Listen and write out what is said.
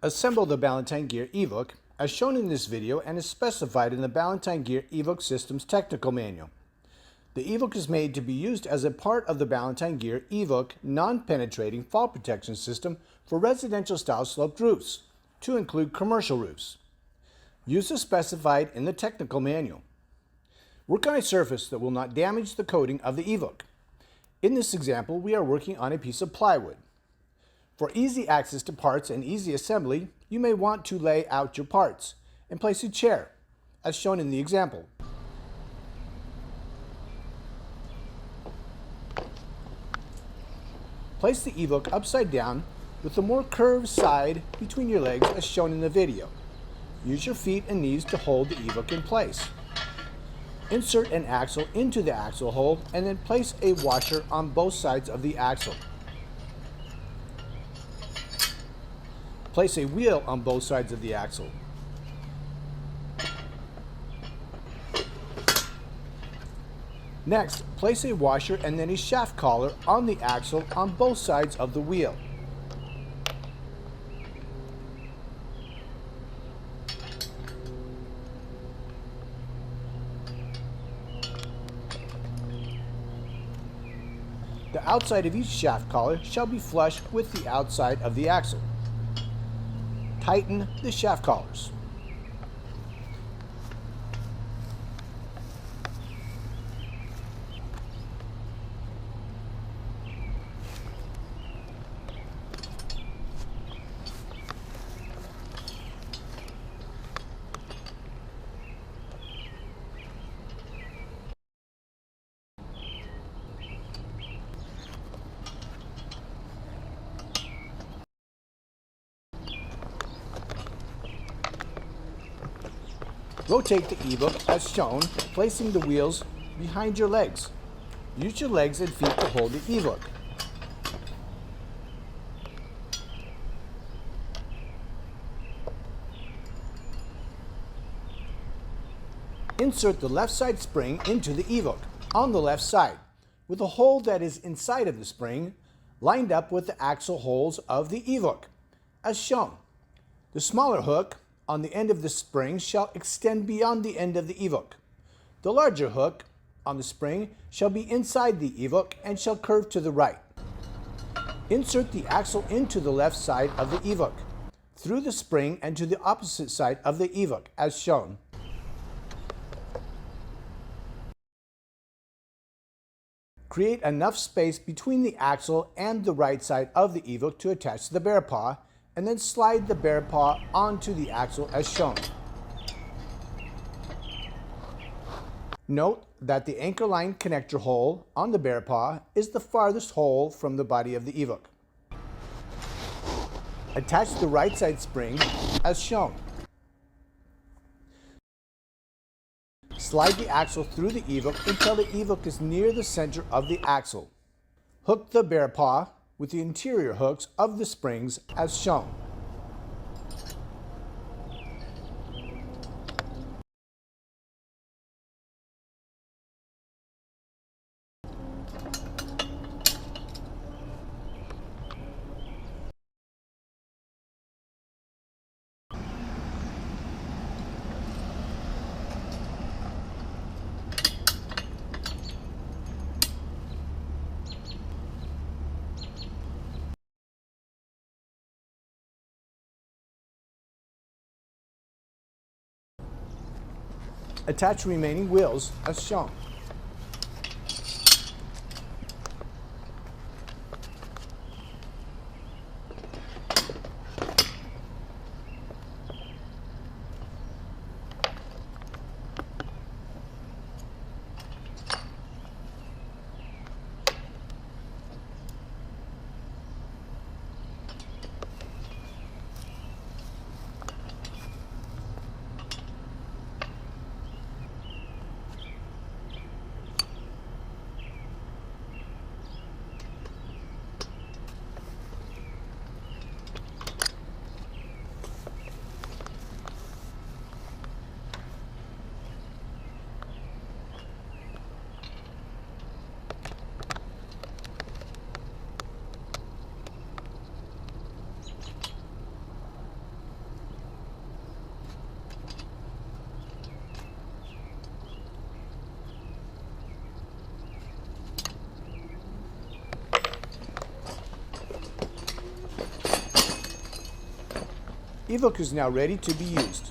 Assemble the Ballantyne Gear Eveook as shown in this video and is specified in the Ballantyne Gear Eveook Systems Technical Manual. The Eveook is made to be used as a part of the Ballantyne Gear Eveook non-penetrating fall protection system for residential style sloped roofs, to include commercial roofs. Use is specified in the technical manual. Work on a surface that will not damage the coating of the Eveook. In this example, we are working on a piece of plywood. For easy access to parts and easy assembly, you may want to lay out your parts and place a chair, as shown in the example. Place the Eveook upside down with the more curved side between your legs as shown in the video. Use your feet and knees to hold the Eveook in place. Insert an axle into the axle hole and then place a washer on both sides of the axle. Place a wheel on both sides of the axle. Next, place a washer and then a shaft collar on the axle on both sides of the wheel. The outside of each shaft collar shall be flush with the outside of the axle. Tighten the shaft collars. Rotate the Eveook as shown, placing the wheels behind your legs. Use your legs and feet to hold the Eveook. Insert the left side spring into the Eveook on the left side, with a hole that is inside of the spring lined up with the axle holes of the Eveook, as shown. The smaller hook on the end of the spring shall extend beyond the end of the Eveook. The larger hook on the spring shall be inside the Eveook and shall curve to the right. Insert the axle into the left side of the Eveook, through the spring and to the opposite side of the Eveook, as shown. Create enough space between the axle and the right side of the Eveook to attach to the bear paw, and then slide the bear paw onto the axle as shown. Note that the anchor line connector hole on the bear paw is the farthest hole from the body of the Eveook. Attach the right side spring as shown. Slide the axle through the Eveook until the Eveook is near the center of the axle. Hook the bear paw with the interior hooks of the springs as shown. Attach remaining wheels as shown. Evook is now ready to be used.